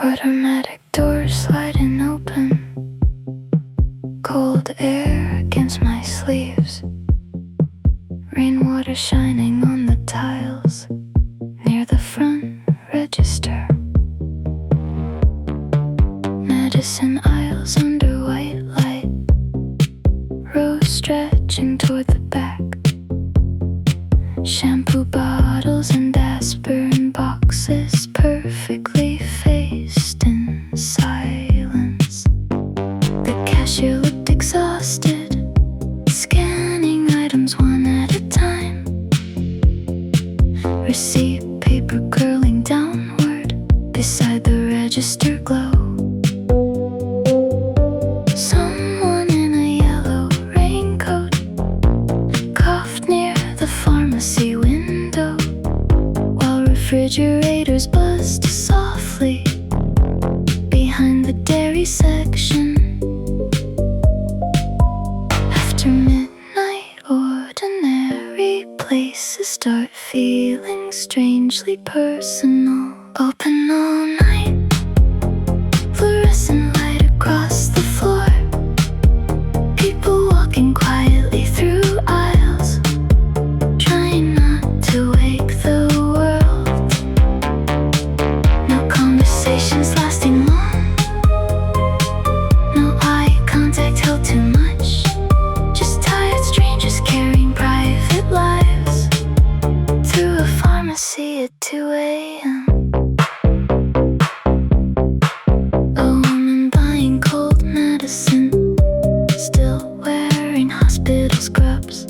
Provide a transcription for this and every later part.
Automatic doors sliding open, cold air against my sleeves, rainwater shining on the tiles near the front register. Medicine aisles under white light, rows stretching toward the back. Shampoo bottles and aspirin boxes perfectly faced in silence. The cashier looked exhausted, scanning items one at a time. Receipt paper curling downward beside the register glow. Someone in a yellow raincoat coughed near the pharmacy window, while refrigerators buzzed softly behind the dairy section. After midnight, ordinary places start feeling strangely personal. Open all night, fluorescent light across the floor, people walking quietly through aisles, trying not to wake the world. No conversations lasting long, no eye contact held too much, just tired strangers carrying private lives through a pharmacy at 2 a.m. A woman buying cold medicine, still wearing hospital scrubs.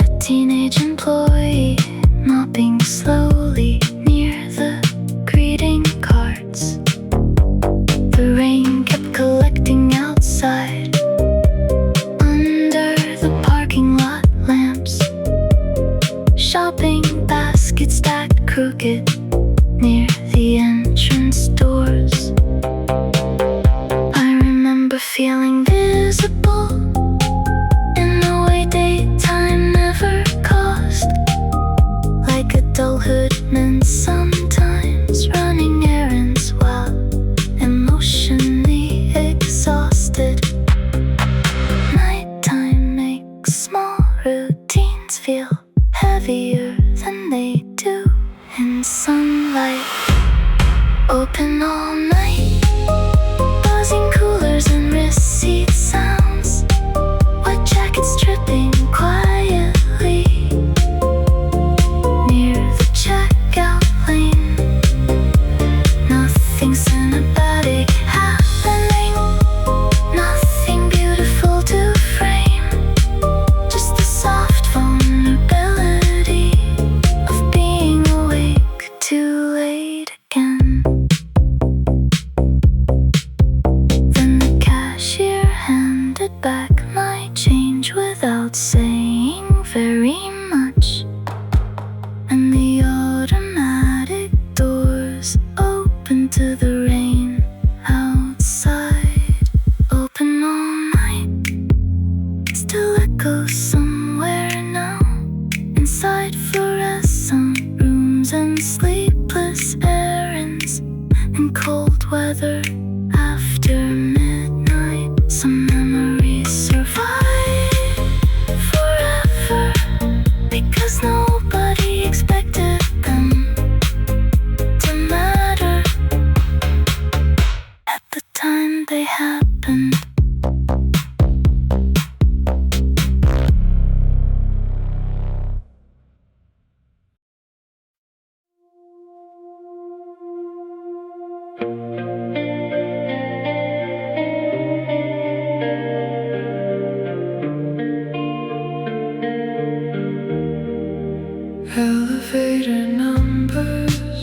A teenage employee mopping slowly near the greeting cards. The rain kept collecting outside under the parking lot lamps. Shopping baskets stacked crooked near the entrance doors. I remember feeling visible in a way daytime never caused, like adulthood meant sometimes running errands while emotionally exhausted. Nighttime makes small routines feel heavier than they do in sunlight. Open all night, buzzing coolers and receipt sounds, wet jackets dripping quietly near the checkout lane. Nothing cinematic happening, nothing beautiful to frame, just the soft vulnerability of being awake too late again. Then the cashier handed back my change without saying very much, and the automatic doors opened to the rain outside. Open all night, still echoes somewhere now, inside fluorescent rooms and sleepless errands and cold weather. After midnight, some memories survive forever, because nobody expected them to matter at the time they happened. Elevator numbers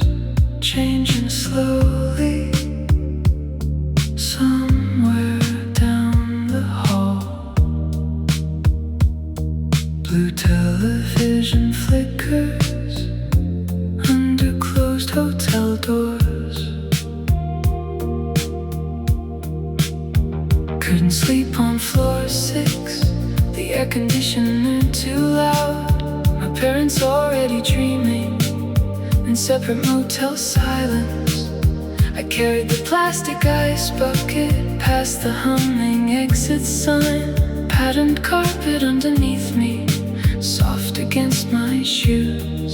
changing slowly somewhere down the hall. Blue television flickers under closed hotel doors. Couldn't sleep on floor 6, the air conditioner too loud. My parents already dreaming in separate motel silence. I carried the plastic ice bucket past the humming exit sign. Patterned carpet underneath me, soft against my shoes.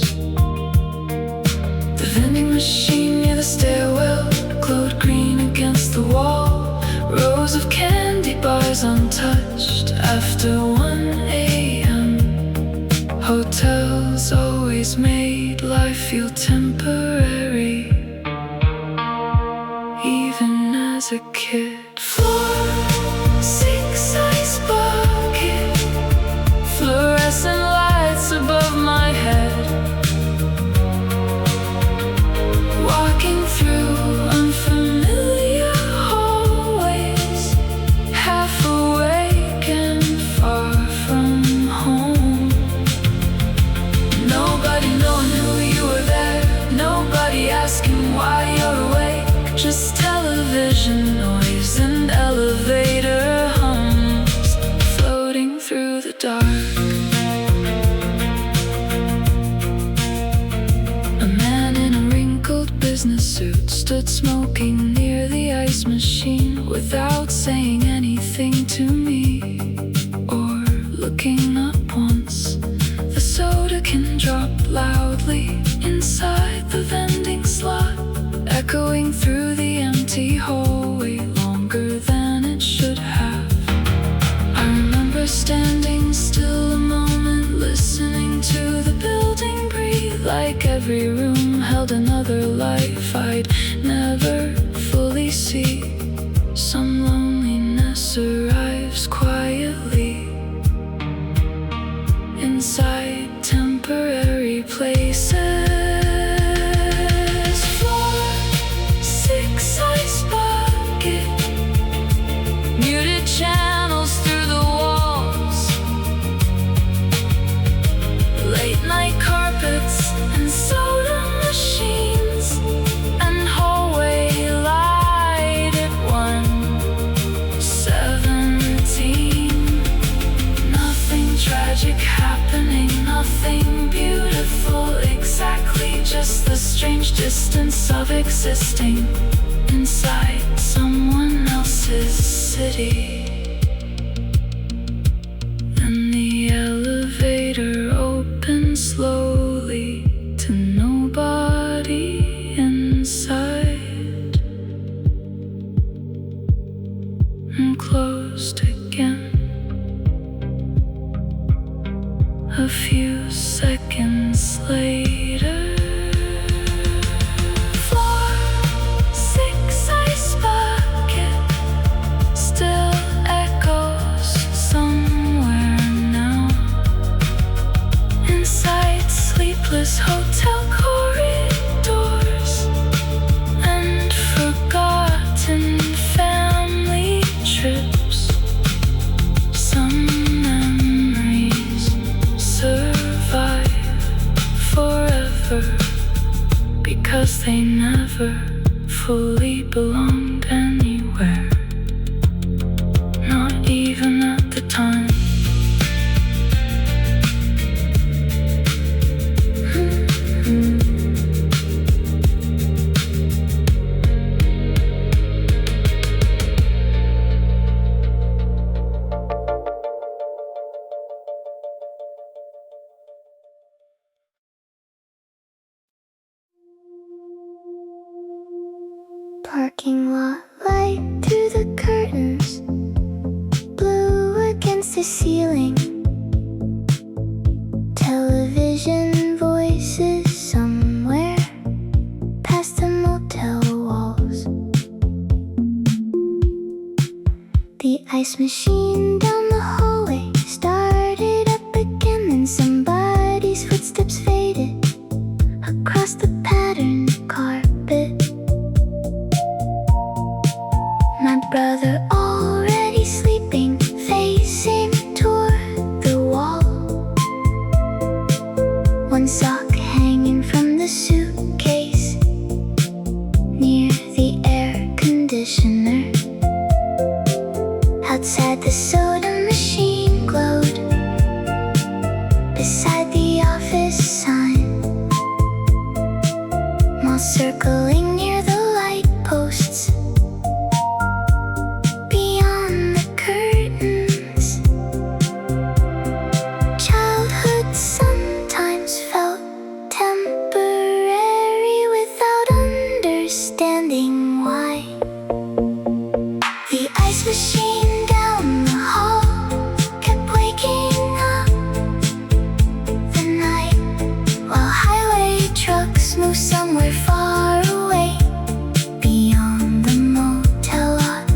The vending machine near the stairwell glowed green against the wall. Rows of candy bars untouched after 1 a.m. Hotels always made life feel temporary, even as a kid. Floor 6 ice bucket, fluorescent lights above my head. Walking through unfamiliar hallways, half awake and far from home. Nobody knowing who you were there, nobody asking why you're awake. Just television noise and elevator hums floating through the dark. A man in a wrinkled business suit stood smoking near the ice machine without saying anything to me or looking up once. The soda can drop loudly inside the vending slot, echoing through the empty hallway longer than it should have. I remember standing still a moment, listening to the building breathe, like every room held another life I'd never fully see. Some loneliness arrives quietly inside temporary places. Channels through the walls, late night carpets and soda machines, and hallway light at 1:17. Nothing tragic happening, nothing beautiful exactly, just the strange distance of existing inside someone else's city. And the elevator opens slowly to nobody inside, and closed again a few seconds later. Hotel corridors and forgotten family trips. Some memories survive forever because they never fully belonged anywhere, not even at the time. Parking lot light through the curtains, blue against the ceiling. Television voices somewhere past the motel walls. The ice machine down the hallway started up again, and somebody's footsteps faded across the patterned carpet. My brother already sleeping, facing toward the wall. One sock hanging from the suitcase near the air conditioner. Outside the soda machine glowed beside the office sign. While circling near the light post, somewhere far away, beyond the motel lot.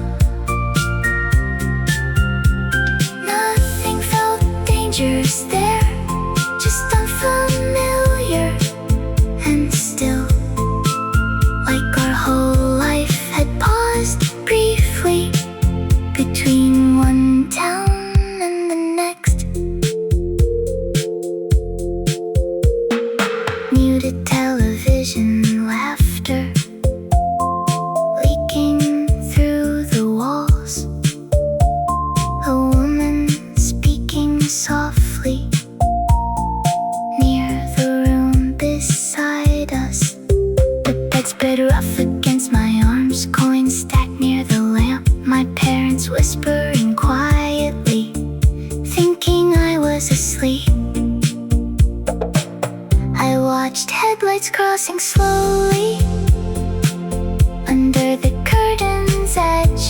Nothing felt dangerous there, just unfamiliar and still, like our whole life had paused briefly between one town and the next. Muted television laughter leaking through the walls. A woman speaking softly near the room beside us. The bed spread rough against my arms, coins stacked near the lamp. My parents whispering quietly, thinking I was asleep. I watched headlights crossing slowly under the curtain's edge,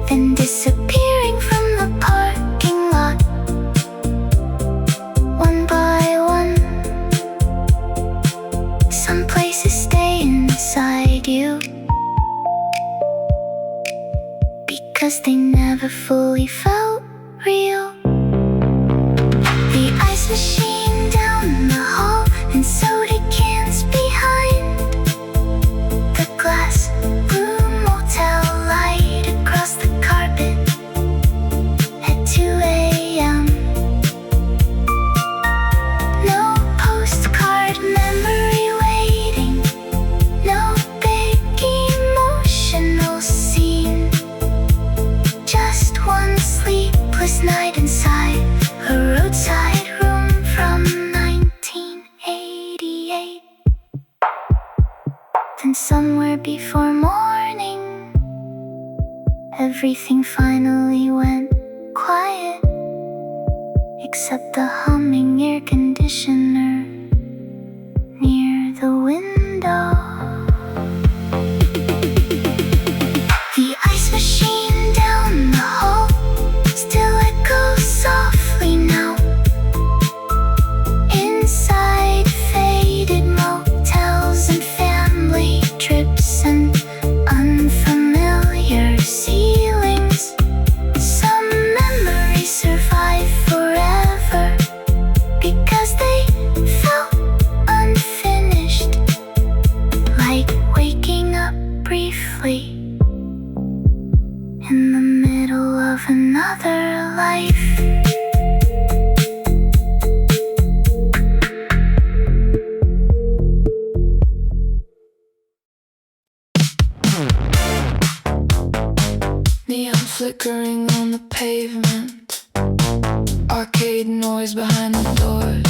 then disappearing from the parking lot, one by one. Some places stay inside you because they never fully felt real. The ice machine down the hall and soda cans behind the glass blue motel light across the carpet at 2 a.m. No postcard memory waiting, no big emotional scene, just one sleepless night inside a roadside room from 1988. Then somewhere before morning, everything finally went quiet, except the humming air conditioner near the window. The ice machine down the hall still echoes softly now, inside faded motels and family trips and unfamiliar ceilings. Some memories survive forever because they felt unfinished, like waking up briefly in the middle of another life. Neon flickering on the pavement, arcade noise behind the doors,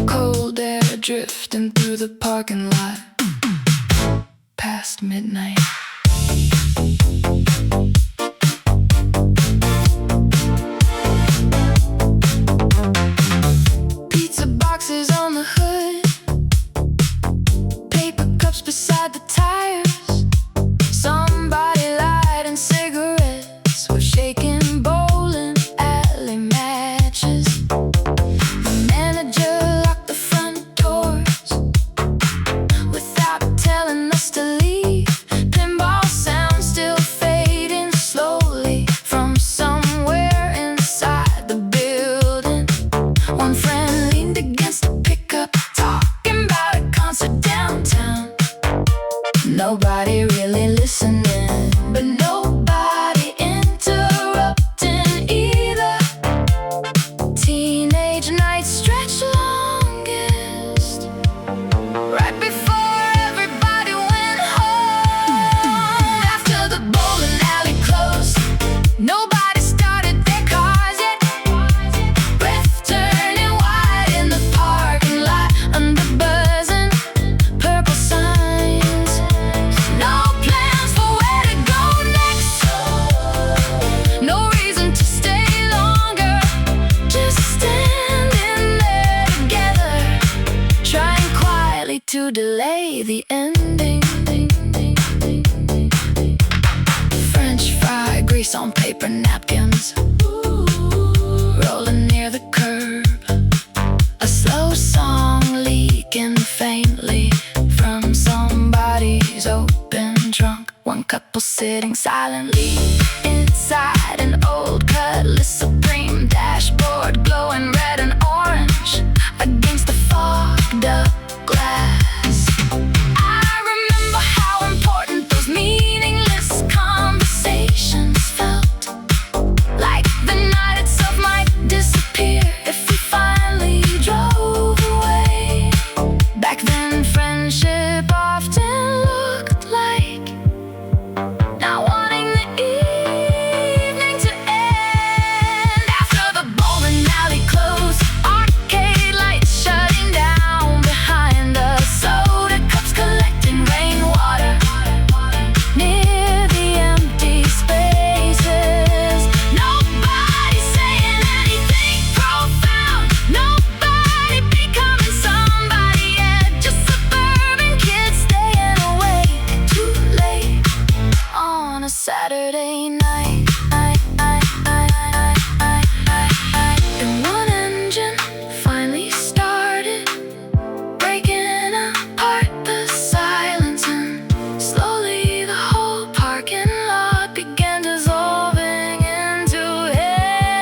cold air drifting through the parking lot past midnight. Pizza boxes on the hood, paper cups beside the tires. Somebody lighting cigarettes with shaking bowling alley matches. The manager locked the front doors without telling us to leave. Pinball sound still fading slowly from somewhere inside the building. One friend leaned against the pickup, talking about a concert downtown. Nobody really listening, but nobody interrupting either. Teenage nights stretch longest right before everybody went home. After the bowling alley closed, nobody started their cars yet. Breath turning white in the parking lot under buzzing purple signs. No plans for where to go next, no reason to stay longer, just standing there together, trying quietly to delay the ending. French fry grease on paper napkins, rolling near the curb. A slow song leaking faintly from somebody's open trunk. One couple sitting silently inside an old Cutlass Supreme dashboard, glowing red and orange against the fogged up glass. I remember how important those meaningless conversations felt, like the night itself might disappear if we finally drove away. Back then friendship often looked like not wanting the evening to end. After the bowling alley closed, arcade lights shutting down behind us, soda cups collecting rainwater near the empty spaces. Nobody saying anything profound, nobody becoming somebody yet, just suburban kids staying awake too late on a Saturday night. And one engine finally started, breaking apart the silence, and slowly the whole parking lot began dissolving into headlights.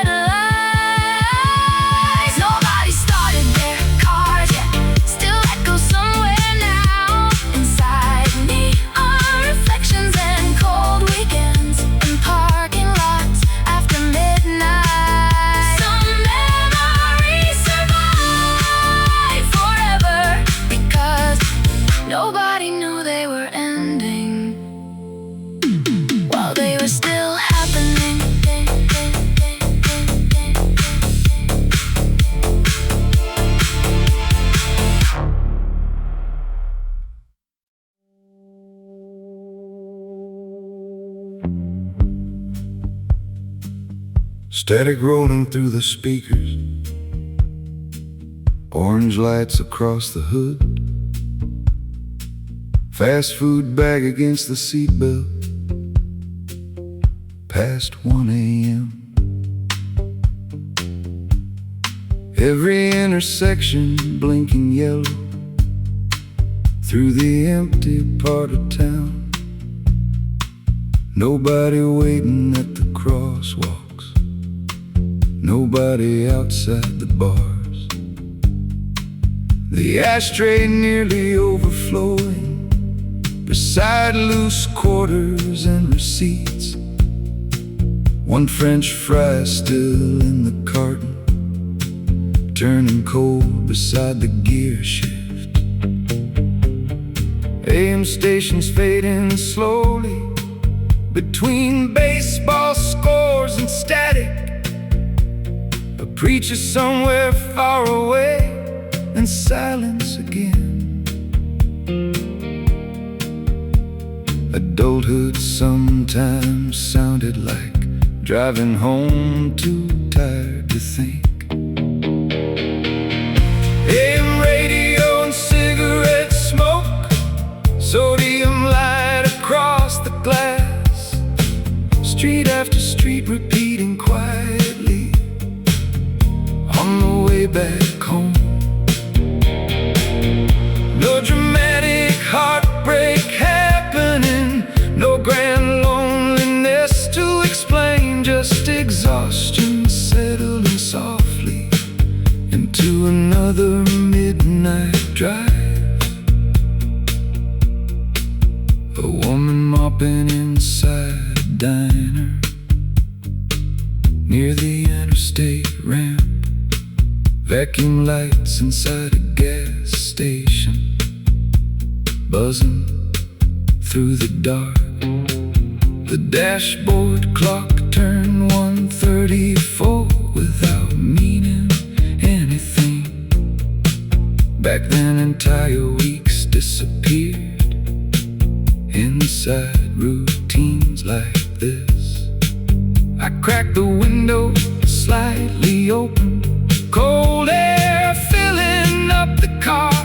Nobody started their cars yet, still echo somewhere now inside neon reflections and cold weekends in parking lots after midnight. Some memories survive forever because nobody knew they were ending while they were still happening. Static rolling through the speakers, orange lights across the hood, fast food bag against the seatbelt, past 1 a.m. Every intersection blinking yellow through the empty part of town. Nobody waiting at the crosswalks, nobody outside the bars. The ashtray nearly overflowing beside loose quarters and receipts. One French fry still in the carton, turning cold beside the gear shift. AM stations fading slowly between baseball scores and static. A preacher somewhere far away, and silence again. Adulthood sometimes sounded like driving home too tired to think. AM radio and cigarette smoke, sodium light across the glass, street after street repeating quietly on the way back home. No dramatic heartbreak happening, no grand loneliness to explain, just exhaustion settling softly into another midnight drive. A woman mopping inside a diner near the interstate ramp, vacuum lights inside a gas station buzzing through the dark. The dashboard clock turned 1:34 without meaning anything. Back then entire weeks disappeared inside routines like this. I cracked the window slightly open, cold air filling up the car,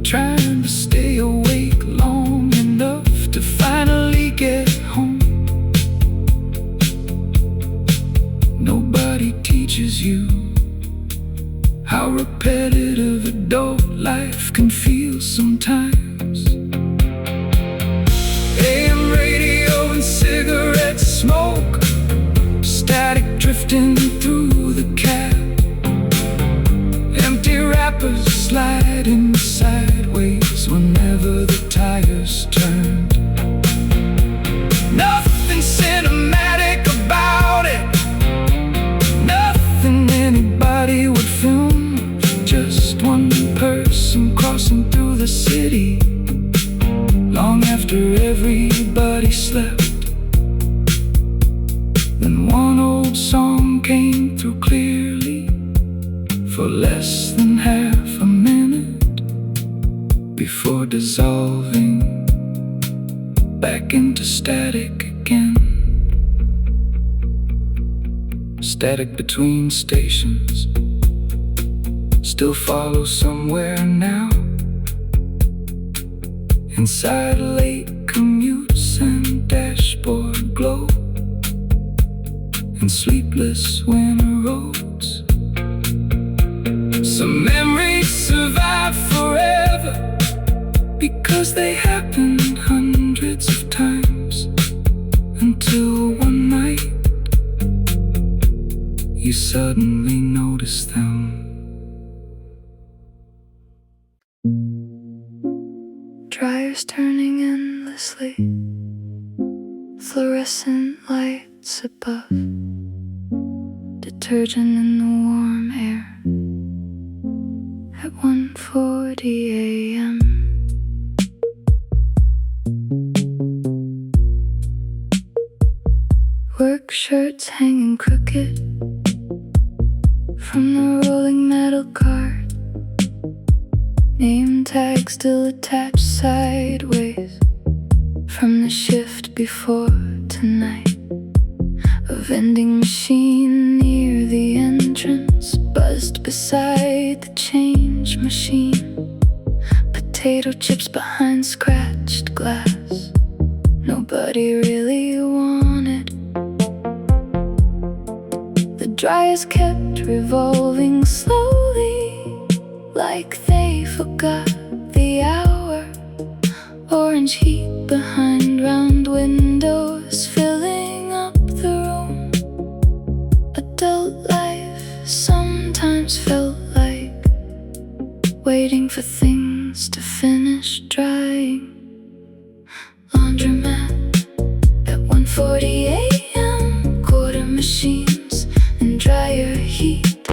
trying to stay awake long enough to finally get home. Nobody teaches you how repetitive adult life spinning sideways whenever the tires turned. Nothing cinematic about it, nothing anybody would film. Just one person crossing through the city long after everybody slept. Then one old song came through clearly for less than half a minute before dissolving back into static again. Static between stations still follows somewhere now. Inside late commutes and dashboard glow and sleepless winter roads. Some memories survive forever because they happened hundreds of times, until one night you suddenly notice them. Dryers turning endlessly, fluorescent lights above, detergent in the warm air at 1:40 a.m. Work shirts hanging crooked from the rolling metal cart, name tag still attached sideways from the shift before tonight. A vending machine near the entrance buzzed beside the change machine. Potato chips behind scratched glass nobody really wanted. The dryers kept revolving slowly, like they forgot the hour. Orange heat behind round windows filling up the room. Adult life sometimes felt like waiting for things to finish drying. Laundromat at 1:40 a.m. Quarter machines and dryer heat.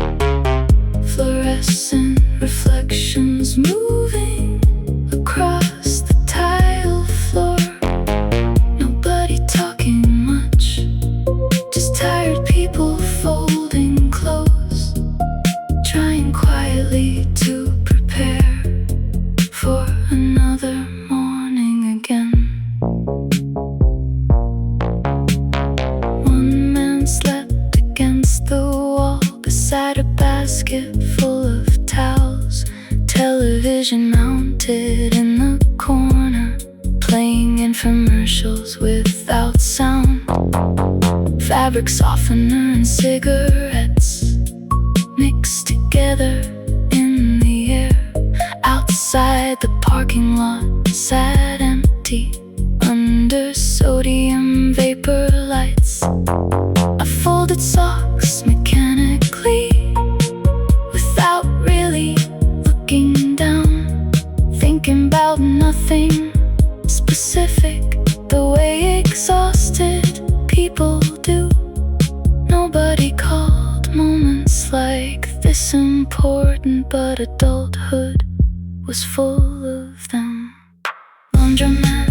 Fluorescent reflections moving across the tile floor. Nobody talking much, just tired people folding clothes, trying quietly to prepare for another morning again. One man slept against the wall beside a basket full of towels. Television mounted in the corner, playing infomercials without sound. Fabric softener and cigarettes mixed together in the air. Outside the parking lot sat empty under sodium vapor lights. I folded socks mechanically without really looking down, thinking about nothing specific, the way exhausted people do. Nobody called moments like this important, but adulthood was full of them. Laundromat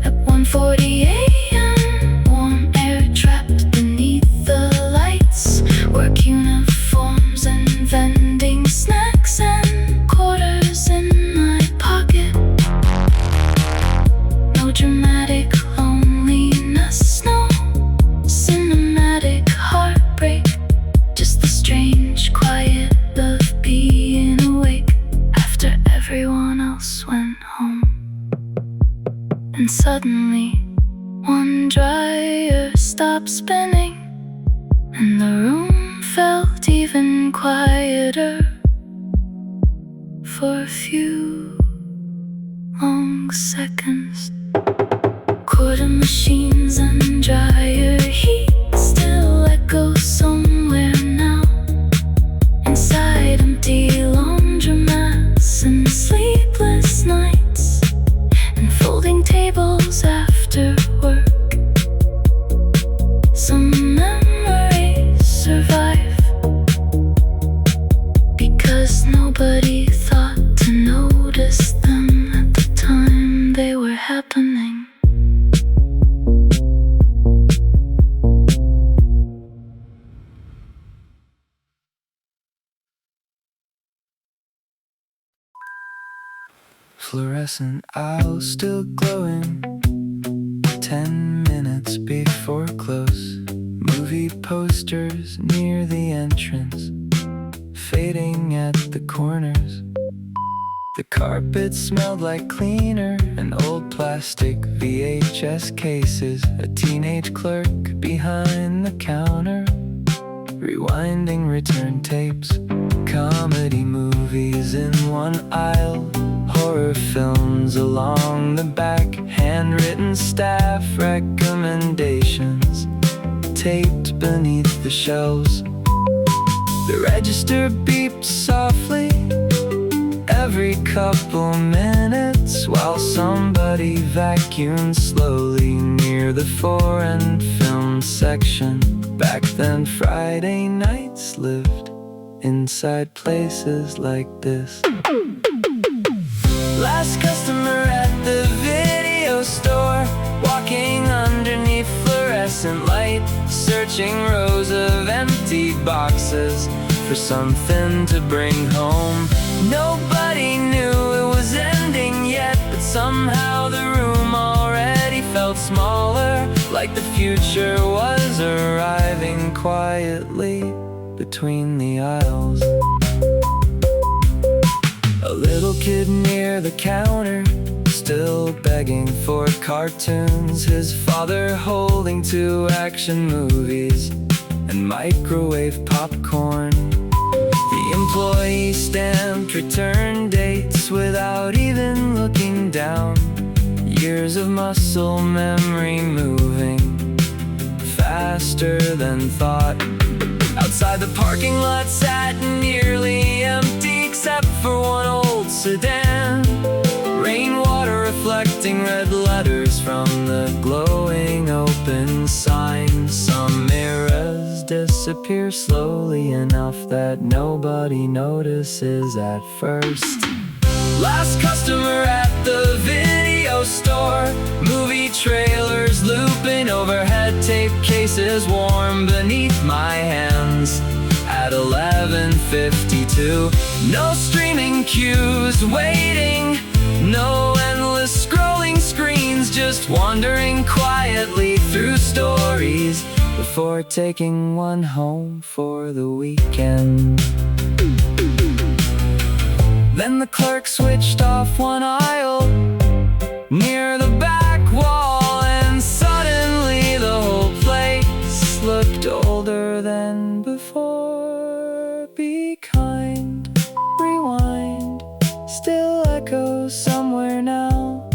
at 1:40 a.m. Warm air trapped beneath the lights. Work uniforms and vending snacks and quarters in my pocket. No dramatic loneliness, no cinematic heartbreak, just the strange quiet of being awake after everyone else went home. And suddenly one dryer stopped spinning and the room felt even quieter for a few long seconds. Quarter machines and dryer heat still echo somewhere now. Inside empty laundromats and Fluorescent aisle still glowing, 10 minutes before close. Movie posters near the entrance, fading at the corners. The carpet smelled like cleaner and old plastic VHS cases. A teenage clerk behind the counter, rewinding return tapes. Comedy movies in one aisle, horror films along the back. Handwritten staff recommendations taped beneath the shelves. The register beeped softly every couple minutes, while somebody vacuumed slowly near the foreign film section. Back then Friday nights lived inside places like this. Last customer at the video store, walking underneath fluorescent light, searching rows of empty boxes for something to bring home. Nobody knew it was ending yet, but somehow the room already felt smaller, like the future was arriving quietly between the aisles. A little kid near the counter, still begging for cartoons. His father holding two action movies and microwave popcorn. The employee stamped return dates without even looking down. Years of muscle memory moving faster than thought. Outside the parking lot sat nearly empty, except for one old sedan. Rainwater reflecting red letters from the glowing open sign. Some mirrors disappear slowly enough that nobody notices at first. Last customer at the video store, movie trailers looping overhead, tape cases warm beneath my hands. At 11:52, no streaming queues waiting, no endless scrolling screens, just wandering quietly through stories before taking one home for the weekend. Then the clerk switched off one aisle near the back wall, and suddenly the whole place looked older than before. Be kind, rewind, still echoes somewhere now,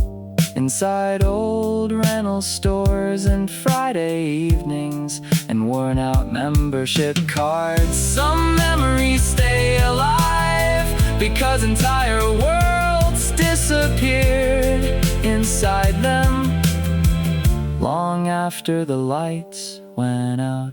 inside old rental stores and Friday evenings and worn out membership cards. Some memories stay alive because entire worlds disappeared inside them long after the lights went out.